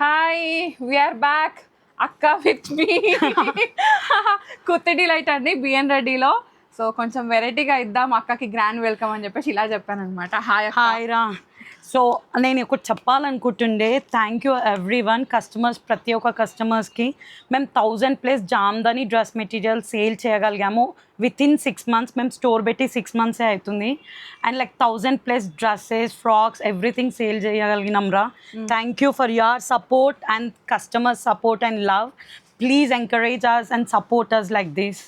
Hi we are back అక్క with me కొత్త delight అండి బిఎన్ రెడ్డిలో. సో కొంచెం వెరైటీగా ఇద్దాం అక్కకి గ్రాండ్ వెల్కమ్ అని చెప్పేసి ఇలా చెప్పాను అనమాట. హాయ్ రా. సో నేను ఒకటి చెప్పాలనుకుంటుండే, thank you every one customers, ప్రతి ఒక్క కస్టమర్స్కి. మేము 1000+ జామ్దాని డ్రెస్ మెటీరియల్ సేల్ చేయగలిగాము వితిన్ 6 months. మేము స్టోర్ పెట్టి 6 months అవుతుంది. And like 1000+ dresses, frocks, everything sale చేయగలిగినాం రా. Thank you for your support and customer support and love. Please encourage us and support us like this.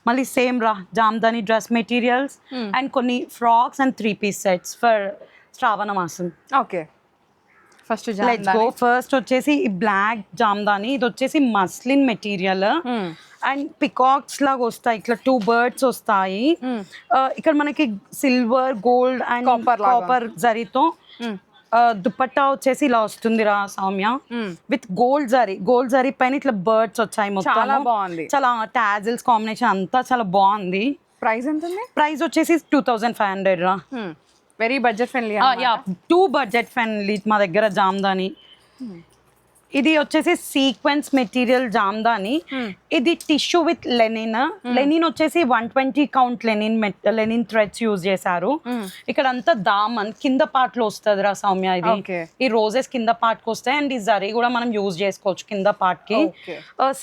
మళ్ళీ same రా, Jamdani dress materials and కొన్ని frocks and 3-piece sets for శ్రావణ మాసం. Okay, first first వచ్చేసి ఈ black Jamdani, ఇది వచ్చేసి muslin material and peacocks లాగా వస్తాయి, ఇట్లా 2 birds వస్తాయి. ఇక్కడ మనకి సిల్వర్, గోల్డ్ అండ్ కాపర్ జరీతో దుపట్టా వచ్చేసి ఇలా వస్తుంది రా సౌమ్య, విత్ గోల్డ్ జరీ పైన ఇట్లా బర్డ్స్ వచ్చాయి. మొత్తం చాలా బాగుంది, చాలా టాజిల్స్ కాంబినేషన్ అంతా చాలా బాగుంది. ప్రైస్ ఎంత ఉంది? ప్రైస్ వచ్చేసి 2500 రా. Very budget friendly. 2 budget friendly మా దగ్గర జామ్దాని. ఇది వచ్చేసి సీక్వెన్స్ మెటీరియల్ జామ్దాని. ఇది టిష్యూ విత్ లెనిన్ వచ్చేసి 120 count లెనిన్ థ్రెడ్స్ యూజ్ చేశారు. ఇక్కడ అంతా దామన్ కింద పార్ట్ లో వస్తుంది రా సౌమ్య. ఇది ఈ రోజెస్ కింద పార్ట్ కి వస్తాయి అండ్ ఈ జరీ కూడా మనం యూజ్ చేసుకోవచ్చు కింద పార్ట్ కి.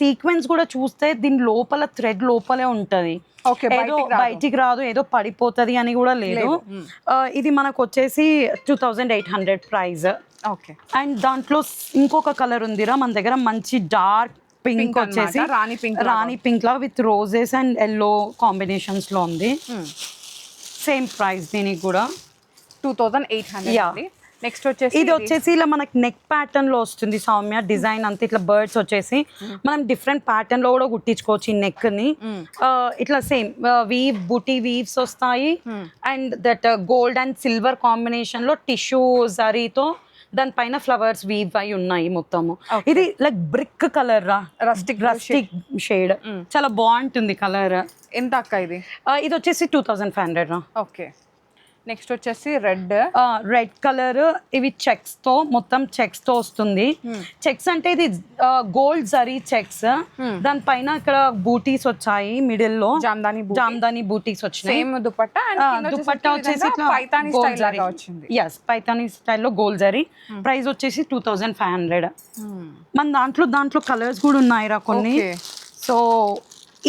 సీక్వెన్స్ కూడా చూస్తే దీని లోపల థ్రెడ్ లోపలే ఉంటది, ఏదో బయటికి రాదు, ఏదో పడిపోతుంది అని కూడా లేదు. ఇది మనకు వచ్చేసి 2800 ప్రైస్. ఓకే, అండ్ దాంట్లో ఇంకొక కలర్ ఉందిరా మన దగ్గర, మంచి డార్క్ పింక్ వచ్చేసి రాణి పింక్ లా with roses and yellow combinations లో ఉంది. సేమ్ ప్రైస్ దీనికి కూడా 2800. నెక్స్ట్ వచ్చేసి ఇది వచ్చేసి ఇలా మనకి నెక్ ప్యాటర్న్ లో వస్తుంది సౌమ్య. డిజైన్ అంతా ఇట్లా బర్డ్స్ వచ్చేసి మనం డిఫరెంట్ ప్యాటర్న్ లో కూడా కుట్టించుకోవచ్చు ఈ నెక్ ని. ఇట్లా సేమ్ బూటీ వీవ్స్ వస్తాయి and that gold and silver combination లో టిష్యూ జరీతో దానిపైన ఫ్లవర్స్ వీవ్ అయి ఉన్నాయి మొత్తము. ఇది లైక్ బ్రిక్ కలర్ రా, రస్టిక్ షేడ్, చాలా బాగుంటుంది కలర్. ఎంత అక్క ఇది? ఇది వచ్చేసి 2500 రా. ఓకే, నెక్స్ట్ వచ్చేసి రెడ్ కలర్. ఇవి చెక్స్ తో, మొత్తం చెక్స్ తో వస్తుంది. చెక్స్ అంటే ఇది గోల్డ్ జరీ చెక్స్, దానిపైన ఇక్కడ బూటీస్ వచ్చాయి మిడిల్ లో, జామ్దాని బూటీస్ వచ్చినాయి. దుపట్టా వచ్చేసి పైతానీ స్టైల్లో గోల్డ్ జరీ. ప్రైస్ వచ్చేసి 2500. మన దాంట్లో కలర్స్ కూడా ఉన్నాయి రా కొన్ని. సో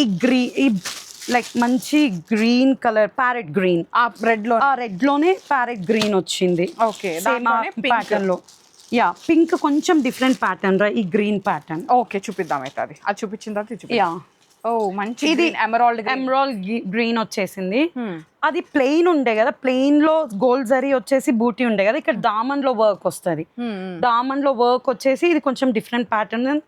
ఈ లైక్ మంచి green colour, parrot green, red లోనే ప్యారెట్ గ్రీన్ వచ్చింది. ఓకే, ప్యాటర్న్ లో పింక్ కొంచెం డిఫరెంట్ ప్యాటర్న్ రా ఈ గ్రీన్ ప్యాటర్న్. ఓకే, చూపిద్దాం అయితే. అది చూపించిన తర్వాత మంచి ఇది ఎమరాల్డ్ గ్రీన్ వచ్చేసింది. అది ప్లెయిన్ ఉండే కదా, ప్లెయిన్ లో గోల్డ్ జరీ వచ్చేసి బూటీ ఉండే కదా, ఇక్కడ దామన్ లో వర్క్ వస్తుంది. దామన్ లో వర్క్ వచ్చేసి ఇది కొంచెం డిఫరెంట్ ప్యాటర్న్.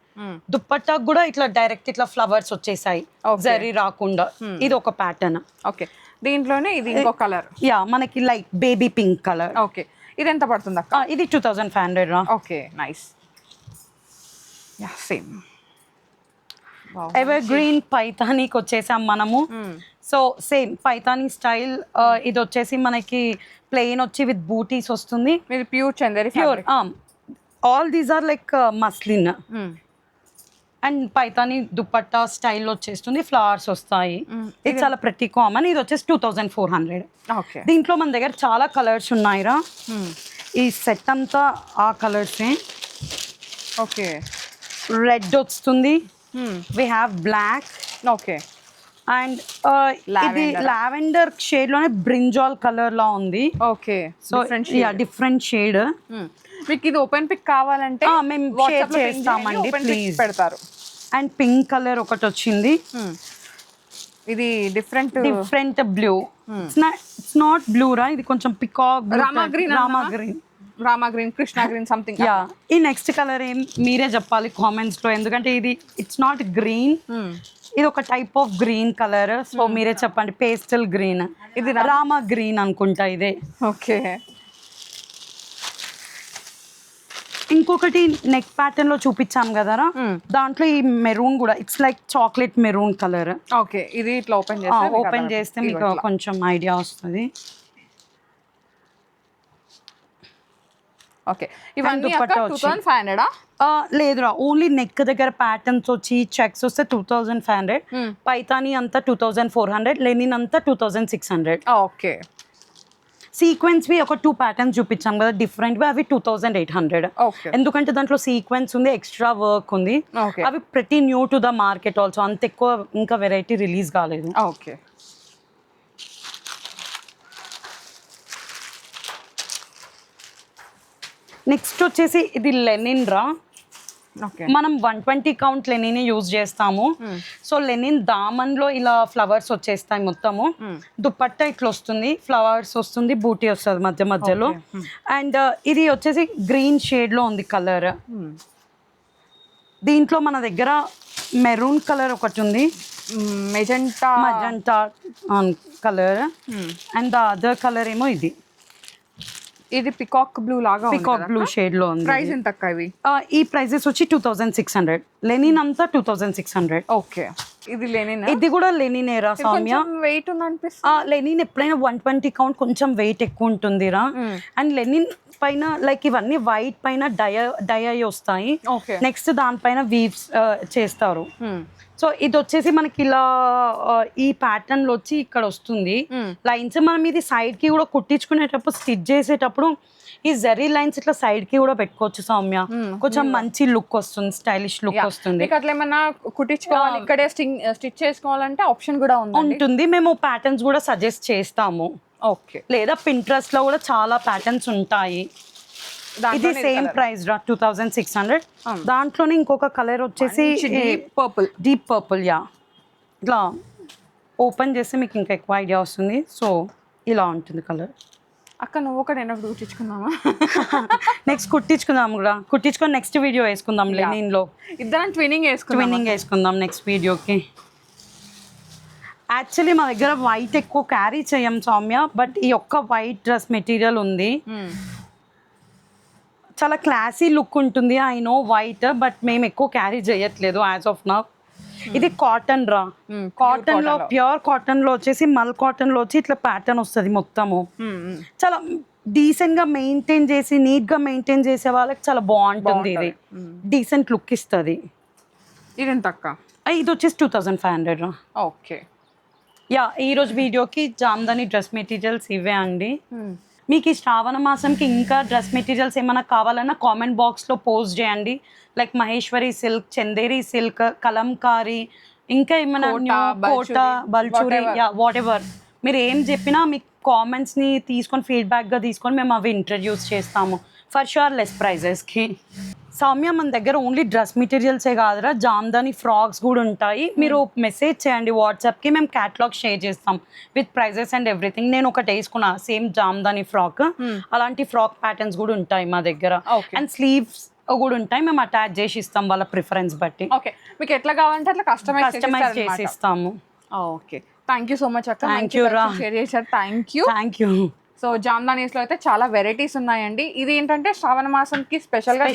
దుపట్టా కూడా ఇట్లా డైరెక్ట్ ఇట్లా ఫ్లవర్స్ వచ్చేసాయి, జరీ రాకుండా. ఇది ఒక ప్యాటర్న్. ఓకే, దీంట్లోనే ఇది ఇంకో కలర్, మనకి like baby pink colour. Okay, ఇది ఎంత పడుతుంది అక్క? ఇది 2500 రా. Okay, nice. Same evergreen పైతానీకి వచ్చేసాం మనము. So same Paithani style. ఇది వచ్చేసి మనకి ప్లెయిన్ వచ్చి విత్ బూటీస్ వస్తుంది. Pure Chanderi, pure. All these are like muslin and Paithani dupatta style వచ్చేస్తుంది, ఫ్లవర్స్ వస్తాయి. ఇది చాలా ప్రతి కామన్. ఇది వచ్చేసి 2400. దీంట్లో మన దగ్గర చాలా కలర్స్ ఉన్నాయిరా. ఈ సెట్ అంతా ఆ కలర్సే. ఓకే, రెడ్ వస్తుంది, we have black. Okay, and ఇది లావెండర్ షేడ్ లోనే బ్రింజాల్ కలర్ లా ఉంది. Okay, so different shade. మీకు ఇది ఓపెన్ పిక్ కావాలంటే మేము షేర్ చేస్తామండి, ప్లీజ్ పెడతారు. అండ్ పింక్ కలర్ ఒకటి వచ్చింది. ఇది different blue. It's not blue రా, ఇది కొంచెం peacock, Rama green, Krishna green something. ఈ నెక్స్ట్ కలర్ ఏం మీరే చెప్పాలి కామెంట్స్ లో, ఎందుకంటే ఇది ఇట్స్ నాట్ గ్రీన్, ఇది ఒక type of green colour. So మీరే చెప్పండి. పేస్టల్ గ్రీన్, ఇది రామా గ్రీన్ అనుకుంటా ఇదే. ఓకే, ఇంకొకటి నెక్ ప్యాటర్న్ లో చూపించాం కదరా, దాంట్లో ఈ మెరూన్ కూడా it's like chocolate maroon colour. Okay, ఇది ఇట్లా ఓపెన్ చేస్తే మీకు కొంచెం ఐడియా వస్తుంది. ఓకే ఇవన్నీ దుపట్టా అక్క వచ్చి. 2500 లేదురా ఓన్లీ నెక్ దగ్గర ప్యాటర్న్స్ వచ్చి చెక్స్ వస్తే 2500, పైతానీ అంతా 2400, లెనిన్ అంతా 2600. ఓకే సీక్వెన్స్వి ఒక 2 ప్యాటర్న్స్ చూపించాం కదా డిఫరెంట్వి, అవి 2800. ఓకే ఎందుకంటే దాంట్లో సీక్వెన్స్ ఉంది, ఎక్స్ట్రా వర్క్ ఉంది. ఓకే అవి ప్రతి new to the market also, అంత ఎక్కువ ఇంకా వెరైటీ రిలీజ్ కాలేదు. ఓకే నెక్స్ట్ వచ్చేసి ఇది లెనిన్ రా. ఓకే మనం 120 కౌంట్ లెనిన్ యూజ్ చేస్తాము. సో లెనిన్ దామన్లో ఇలా ఫ్లవర్స్ వచ్చేస్తాయి మొత్తము. దుపట్టా ఇట్లా వస్తుంది, ఫ్లవర్స్ వస్తుంది, బూటీ వస్తుంది మధ్య మధ్యలో. అండ్ ఇది వచ్చేసి గ్రీన్ షేడ్లో ఉంది కలర్. దీంట్లో మన దగ్గర మెరూన్ కలర్ ఒకటి ఉంది, magenta colour, and the other colour ఏమో ఇది పికాక్ బ్లూ లాగా పికాక్ బ్లూ షేడ్ లో ఉంది. ప్రైస్ ఎంత అక్క ఇవి? ఈ ప్రైజెస్ వచ్చి 2600. లెనిన్ అంతా 2600. ఓకే ఇది లెనిన్, ఇది కూడా లెనినేరా సౌమ్య. వెయిట్ ఉంది అనిపిస్తుంది. లెనిన్ ఎప్పుడైనా 120 కౌంట్ కొంచెం వెయిట్ ఎక్కువ ఉంటుందిరా. అండ్ లెనిన్ పైన లైక్ ఇవన్నీ వైట్ పైన డై అయి వస్తాయి. నెక్స్ట్ దానిపైన వీవ్స్ చేస్తారు. సో ఇది వచ్చేసి మనకి ఇలా ఈ ప్యాటర్న్ లో వచ్చి ఇక్కడ వస్తుంది లైన్స్. మనం ఇది సైడ్ కి కూడా కుట్టించుకునేటప్పుడు స్టిచ్ చేసేటప్పుడు ఈ జరీ లైన్స్ ఇట్లా సైడ్ కి కూడా పెట్టుకోవచ్చు సౌమ్య. కొంచెం మంచి లుక్ వస్తుంది, స్టైలిష్ లుక్ వస్తుంది. అట్లా ఏమన్నా కుట్టించుకోవాలి ఇక్కడే స్టిచ్ చేసుకోవాలంటే ఆప్షన్ కూడా ఉంటుంది. మేము ప్యాటర్న్స్ కూడా సజెస్ట్ చేస్తాము. ఓకే లేదా పింట్రెస్ట్ లో కూడా చాలా ప్యాటర్న్స్ ఉంటాయి. ఇది సేమ్ ప్రైస్ రా 2600. దాంట్లోనే ఇంకొక కలర్ వచ్చేసి డీప్ పర్పుల్. యా ఇట్లా ఓపెన్ చేస్తే మీకు ఇంకా ఎక్కువ ఐడియా వస్తుంది. సో ఇలా ఉంటుంది కలర్. అక్క నువ్వు ఒకటి ఎన్నప్పుడు కుట్టించుకుందామా? నెక్స్ట్ కుట్టించుకుందాం కూడా, కుట్టించుకొని నెక్స్ట్ వీడియో వేసుకుందాం. లెనిన్ లో ఇద్దరం ట్విన్నింగ్ వేసుకుందాం నెక్స్ట్ వీడియోకి. యాక్చువల్లీ మా దగ్గర వైట్ ఎక్కువ క్యారీ చేయం సౌమ్య, బట్ ఈ ఒక్క వైట్ డ్రెస్ మెటీరియల్ ఉంది, చాలా క్లాసీ లుక్ ఉంటుంది. ఐ నో వైట్, బట్ మేము ఎక్కువ క్యారీ చేయట్లేదు యాజ్ ఆఫ్ నౌ. ఇది కాటన్ రా. కాటన్ లో ప్యూర్ కాటన్ లో వచ్చేసి మల్ కాటన్ లో వచ్చి ఇట్లా ప్యాటర్న్ వస్తుంది మొత్తము. చాలా డీసెంట్ గా మెయింటైన్ చేసి నీట్ గా మెయింటైన్ చేసే వాళ్ళకి చాలా బాగుంటుంది. ఇది డీసెంట్ లుక్ ఇస్తుంది. ఇది ఎంత అక్క? ఇది వచ్చేసి 2500 రా. ఓకే యా ఈరోజు వీడియోకి జామ్దాని డ్రెస్ మెటీరియల్స్ ఇవే అండి. మీకు ఈ శ్రావణ మాసంకి ఇంకా డ్రెస్ మెటీరియల్స్ ఏమైనా కావాలన్నా కామెంట్ బాక్స్లో పోస్ట్ చేయండి. Like Maheshwari silk, Chanderi silk, Kalamkari, ఇంకా ఏమైనా కోట, బల్చూరి, వాట్ ఎవర్ మీరు ఏం చెప్పినా మీ కామెంట్స్ని తీసుకొని ఫీడ్బ్యాక్గా తీసుకొని మేము అవి ఇంట్రడ్యూస్ చేస్తాము ఫర్ షూర్ లెస్ ప్రైజెస్కి. సౌమ్య మన దగ్గర ఓన్లీ డ్రెస్ మెటీరియల్సే కాదురా, జామ్దాని ఫ్రాక్స్ కూడా ఉంటాయి. మీరు మెసేజ్ చేయండి వాట్సాప్కి, మేము క్యాటలాగ్ షేర్ చేస్తాం విత్ ప్రైజెస్ అండ్ ఎవ్రీథింగ్. నేను ఒకటి వేసుకున్నా సేమ్ జామ్దాని ఫ్రాక్, అలాంటి ఫ్రాక్ ప్యాటర్న్స్ కూడా ఉంటాయి మా దగ్గర. అండ్ స్లీవ్స్ కూడా ఉంటాయి, మేము అటాచ్ చేసి ఇస్తాం వాళ్ళ ప్రిఫరెన్స్ బట్టి. ఓకే మీకు ఎట్లా కావాలంటే అట్లా కస్టమైజ్ చేసి ఇస్తాము. Okay thank you so much అక్క. థ్యాంక్ యూ రా, షేర్ చేశారు. Thank you. సో జామ్దానీస్లో అయితే చాలా వెరైటీస్ ఉన్నాయండి. ఇది ఏంటంటే శ్రావణ మాసంకి స్పెషల్గా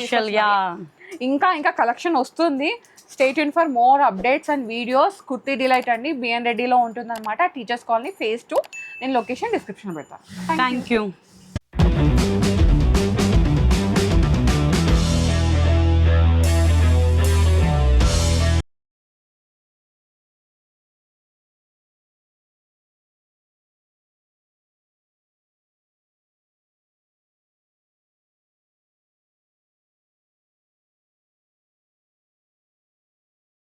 ఇంకా కలెక్షన్ వస్తుంది. Stay tune for more updates and videos. Kurti delight అండి, బిఎన్ రెడ్డిలో ఉంటుందన్నమాట, టీచర్స్ కాలనీ phase 2. నేను లొకేషన్ డిస్క్రిప్షన్ పెడతాను. Thank you.